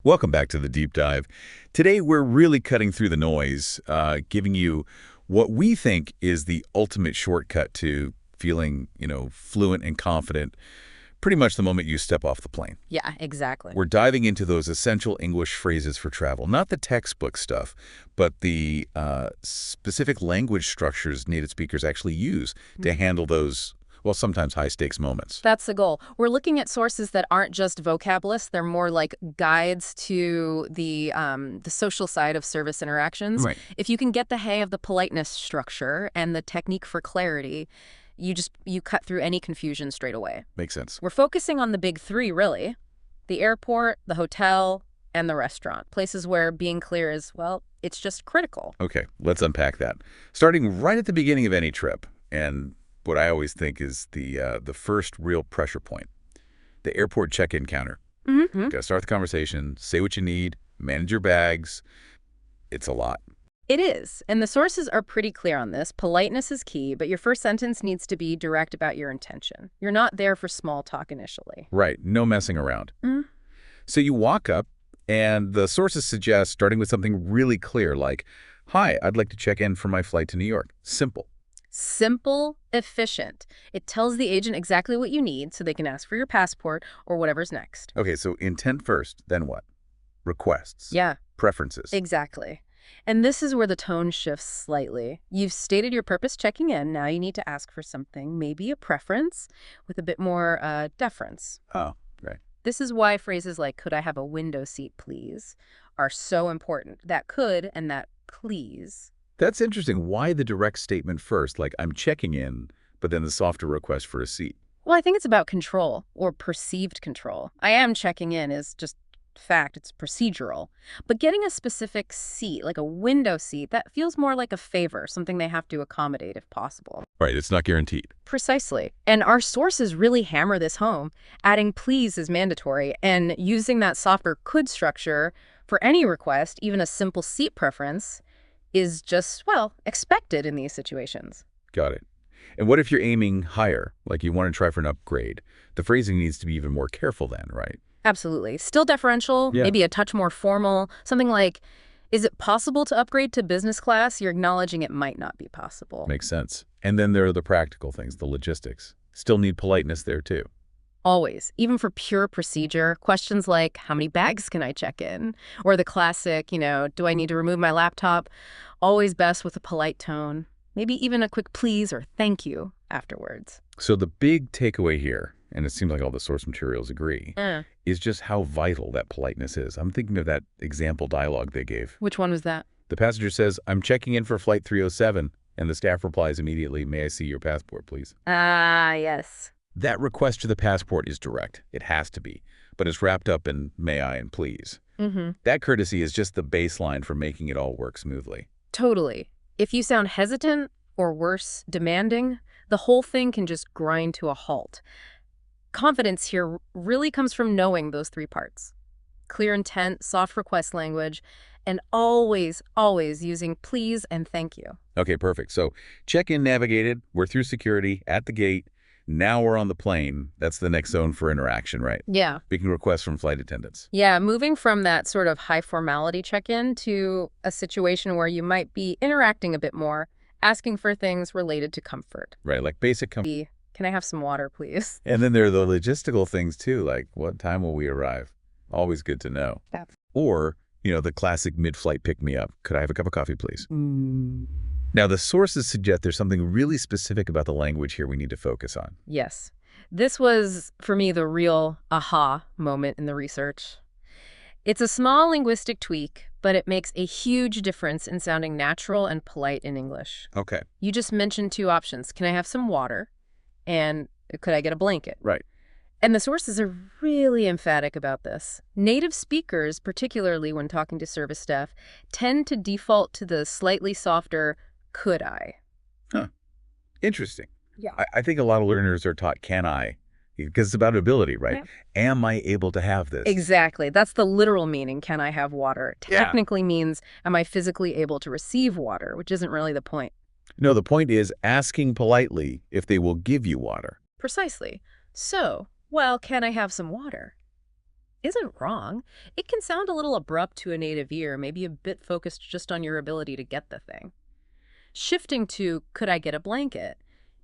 Welcome back to the deep dive. Today, we're really cutting through the noise, giving you what we think is the ultimate shortcut to feeling, fluent and confident pretty much the moment you step off the plane. Yeah, exactly. We're diving into those essential English phrases for travel, not the textbook stuff, but the specific language structures native speakers actually use to handle those, well, sometimes high-stakes moments. That's the goal. We're looking at sources that aren't just vocab lists. They're more like guides to the social side of service interactions. Right. If you can get the hang of the politeness structure and the technique for clarity, you cut through any confusion straight away. Makes sense. We're focusing on the big three, really. The airport, the hotel, and the restaurant. Places where being clear is, well, it's just critical. Okay, let's unpack that. Starting right at the beginning of any trip, and what I always think is the first real pressure point, the airport check-in counter. Mm-hmm. Got to start the conversation, say what you need, manage your bags. It's a lot. It is, and the sources are pretty clear on this. Politeness is key, but your first sentence needs to be direct about your intention. You're not there for small talk initially. Right, no messing around. Mm. So you walk up, and the sources suggest starting with something really clear, like, "Hi, I'd like to check in for my flight to New York." Simple. Simple, efficient. It tells the agent exactly what you need so they can ask for your passport or whatever's next. Okay, so intent first, then what? Requests. Yeah, Preferences. exactly. And this is where the tone shifts slightly. You've stated your purpose checking in. Now you need to ask for something, maybe a preference, with a bit more deference. Oh, right. This is why phrases like, "Could I have a window seat, please?" are so important. That could and that please. That's interesting. Why the direct statement first, like I'm checking in, but then the softer request for a seat? Well, I think it's about control or perceived control. I am checking in is just fact. It's procedural. But getting a specific seat, like a window seat, that feels more like a favor, something they have to accommodate if possible. Right, it's not guaranteed. Precisely. And our sources really hammer this home. Adding please is mandatory, and using that softer could structure for any request, even a simple seat preference, is just, well, expected in these situations. Got it. And what if you're aiming higher, like you want to try for an upgrade? The phrasing needs to be even more careful then, right? Absolutely. Still deferential, Yeah. maybe a touch more formal. Something like, is it possible to upgrade to business class? You're acknowledging it might not be possible. Makes sense. And then there are the practical things, the logistics. Still need politeness there too. Always. Even for pure procedure, questions like, how many bags can I check in? Or the classic, do I need to remove my laptop? Always best with a polite tone. Maybe even a quick please or thank you afterwards. So the big takeaway here, and it seems like all the source materials agree, is just how vital that politeness is. I'm thinking of that example dialogue they gave. Which one was that? The passenger says, "I'm checking in for flight 307," and the staff replies immediately, "May I see your passport, please?" Ah, yes. That request to the passport is direct. It has to be. But it's wrapped up in "may I" and "please." Mm-hmm. That courtesy is just the baseline for making it all work smoothly. Totally. If you sound hesitant, or worse, demanding, the whole thing can just grind to a halt. Confidence here really comes from knowing those three parts. Clear intent, soft request language, and always, always using please and thank you. Okay, perfect. So check-in navigated. We're through security, at the gate. Now we're on the plane. That's the next zone for interaction, right? Yeah. Making requests from flight attendants. Yeah, moving from that sort of high formality check-in to a situation where you might be interacting a bit more, asking for things related to comfort. Right, like basic comfort. Can I have some water, please? And then there are the logistical things too, like what time will we arrive? Always good to know. Yeah. Or, the classic mid-flight pick-me-up. Could I have a cup of coffee, please? Now, the sources suggest there's something really specific about the language here we need to focus on. Yes. This was, for me, the real aha moment in the research. It's a small linguistic tweak, but it makes a huge difference in sounding natural and polite in English. Okay. You just mentioned two options. Can I have some water? And could I get a blanket? Right. And the sources are really emphatic about this. Native speakers, particularly when talking to service staff, tend to default to the slightly softer could I. Huh. Interesting. Yeah. I think a lot of learners are taught can I, because it's about ability, right? Yeah. Am I able to have this? Exactly. That's the literal meaning, can I have water? Yeah. Technically means, am I physically able to receive water, which isn't really the point. No, the point is asking politely if they will give you water. Precisely. So, well, can I have some water? isn't wrong. It can sound a little abrupt to a native ear, maybe a bit focused just on your ability to get the thing. Shifting to could I get a blanket?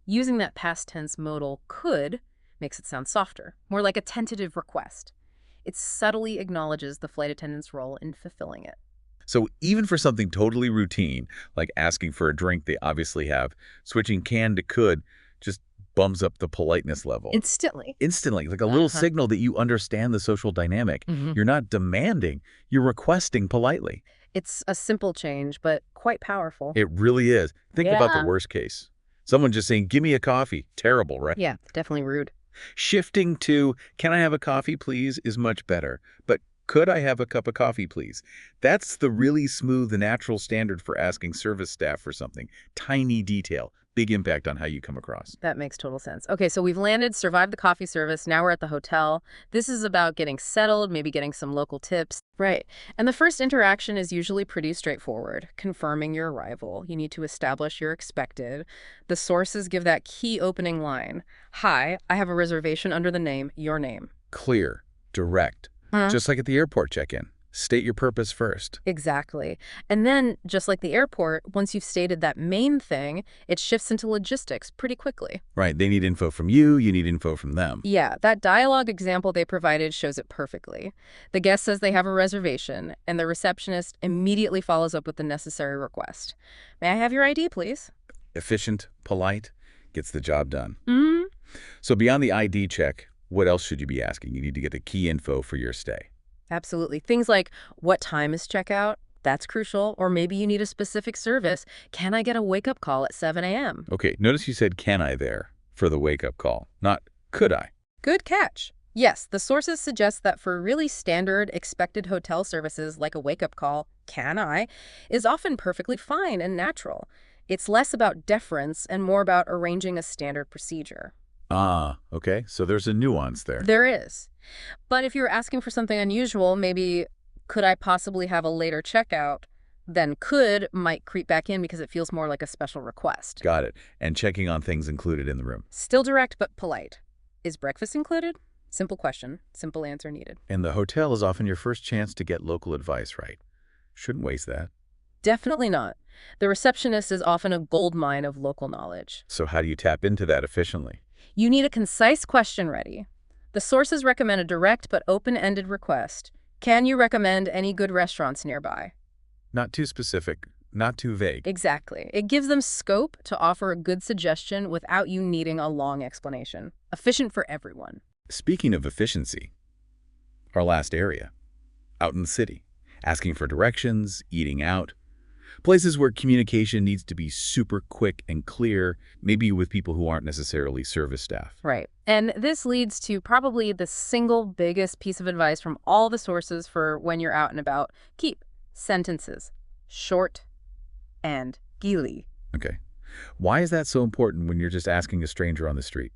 Using that past tense modal could makes it sound softer, more like a tentative request. It subtly acknowledges the flight attendant's role in fulfilling it. So even for something totally routine, like asking for a drink they obviously have, switching can to could just bumps up the politeness level. Instantly. Instantly, like a little signal that you understand the social dynamic. Mhm. You're not demanding, you're requesting politely. It's a simple change, but quite powerful. It really is. Think about the Yeah. worst case. Someone just saying, give me a coffee. Terrible, right? Yeah, definitely rude. Shifting to, can I have a coffee, please, is much better. But could I have a cup of coffee, please? That's the really smooth, natural standard for asking service staff for something. Tiny detail, big impact on how you come across. That makes total sense. Okay, so we've landed, survived the coffee service. Now we're at the hotel. This is about getting settled, maybe getting some local tips. Right. And the first interaction is usually pretty straightforward, confirming your arrival. You need to establish you're expected. The sources give that key opening line. Hi, I have a reservation under the name, your name. Clear, direct, just like at the airport check-in. State your purpose first. Exactly. And then, just like the airport, once you've stated that main thing, it shifts into logistics pretty quickly. Right, they need info from you, you need info from them. Yeah, that dialogue example they provided shows it perfectly. The guest says they have a reservation, and the receptionist immediately follows up with the necessary request. May I have your ID, please? Efficient, polite, gets the job done. Mm-hmm. So beyond the ID check, what else should you be asking? You need to get the key info for your stay. Absolutely. Things like, what time is checkout? That's crucial. Or maybe you need a specific service. Can I get a wake-up call at 7 a.m.? Okay, notice you said can I there for the wake-up call, not could I. Good catch. Yes, the sources suggest that for really standard, expected hotel services like a wake-up call, can I, is often perfectly fine and natural. It's less about deference and more about arranging a standard procedure. Ah, okay, so there's a nuance there. There is. But if you're asking for something unusual, maybe could I possibly have a later checkout, then could might creep back in because it feels more like a special request. Got it. And checking on things included in the room. Still direct but polite. Is breakfast included? Simple question, simple answer needed. And the hotel is often your first chance to get local advice, right? Shouldn't waste that. Definitely not. The receptionist is often a goldmine of local knowledge. So how do you tap into that efficiently? You need a concise question ready. The sources recommend a direct but open-ended request. Can you recommend any good restaurants nearby? Not too specific, not too vague. Exactly. It gives them scope to offer a good suggestion without you needing a long explanation. Efficient for everyone. Speaking of efficiency, our last area, out in the city, asking for directions, eating out, places where communication needs to be super quick and clear, maybe with people who aren't necessarily service staff. Right. And this leads to probably the single biggest piece of advice from all the sources for when you're out and about. Keep sentences short and gili. Okay. Why is that so important when you're just asking a stranger on the street?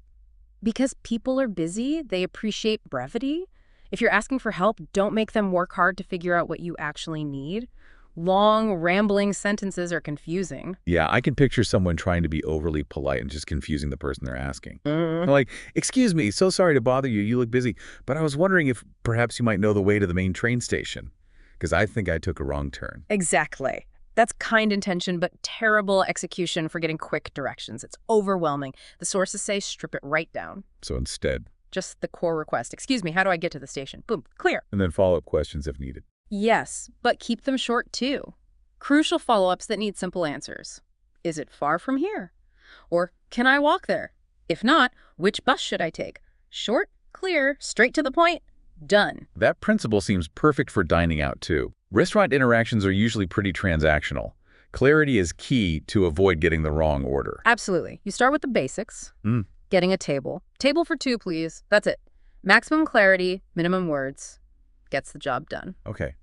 Because people are busy, they appreciate brevity. If you're asking for help, don't make them work hard to figure out what you actually need. Long, rambling sentences are confusing. Yeah, I can picture someone trying to be overly polite and just confusing the person they're asking. They're like, excuse me, so sorry to bother you. You look busy. But I was wondering if perhaps you might know the way to the main train station. Because I think I took a wrong turn. Exactly. That's kind intention, but terrible execution for getting quick directions. It's overwhelming. The sources say strip it right down. So instead. Just the core request. Excuse me, how do I get to the station? Boom, clear. And then follow-up questions if needed. Yes, but keep them short too. Crucial follow-ups that need simple answers. Is it far from here? Or can I walk there? If not, which bus should I take? Short, clear, straight to the point, done. That principle seems perfect for dining out too. Restaurant interactions are usually pretty transactional. Clarity is key to avoid getting the wrong order. Absolutely. You start with the basics. Getting a table. Table for two, please. That's it. Maximum clarity, minimum words. Gets the job done. Okay.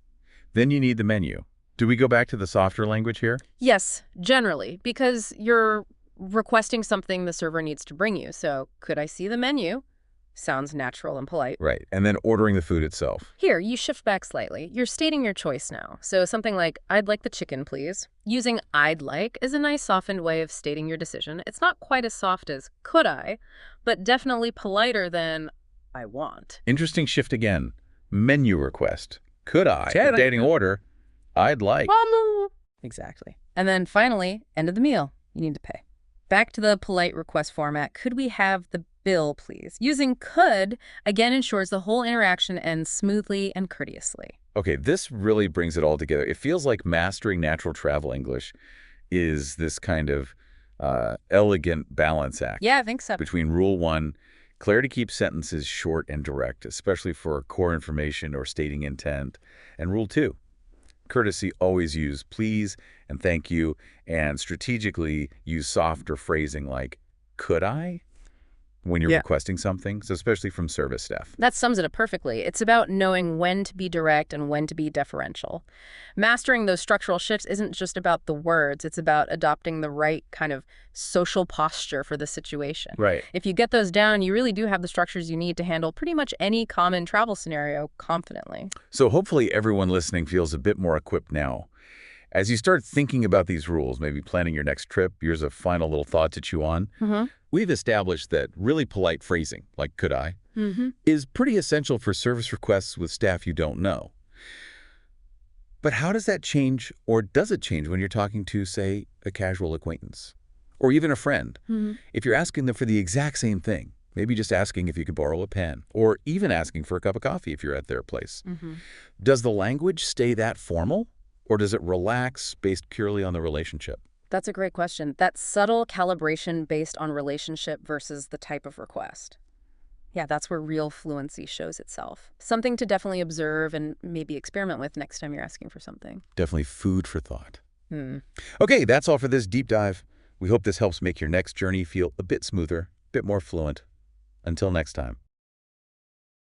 Then you need the menu. Do we go back to the softer language here? Yes, generally, because you're requesting something the server needs to bring you. So, could I see the menu? Sounds natural and polite. Right. And then ordering the food itself. Here, you shift back slightly. You're stating your choice now. So something like, I'd like the chicken, please. Using I'd like is a nice softened way of stating your decision. It's not quite as soft as could I, but definitely politer than I want. Interesting shift again. Menu request. Could I? Cherry. Dating order. I'd like. Exactly. And then finally, end of the meal. You need to pay. Back to the polite request format. Could we have the bill, please? Using could, again, ensures the whole interaction ends smoothly and courteously. Okay, this really brings it all together. It feels like mastering natural travel English is this kind of elegant balance act Yeah, I think so. between Rule 1, clarity keeps sentences short and direct, especially for core information or stating intent, and Rule 2, courtesy, always use please and thank you, and strategically use softer phrasing like could I when you're Yeah. requesting something, so especially from service staff. That sums it up perfectly. It's about knowing when to be direct and when to be deferential. Mastering those structural shifts isn't just about the words. It's about adopting the right kind of social posture for the situation. Right. If you get those down, you really do have the structures you need to handle pretty much any common travel scenario confidently. So hopefully everyone listening feels a bit more equipped now. As you start thinking about these rules, maybe planning your next trip, here's a final little thought to chew on. We've established that really polite phrasing, like could I, is pretty essential for service requests with staff you don't know. But how does that change, or does it change when you're talking to, say, a casual acquaintance? Or even a friend? If you're asking them for the exact same thing, maybe just asking if you could borrow a pen, or even asking for a cup of coffee if you're at their place. Does the language stay that formal? Or does it relax based purely on the relationship? That's a great question. That subtle calibration based on relationship versus the type of request. Yeah, that's where real fluency shows itself. Something to definitely observe and maybe experiment with next time you're asking for something. Definitely food for thought. Okay, that's all for this deep dive. We hope this helps make your next journey feel a bit smoother, a bit more fluent. Until next time.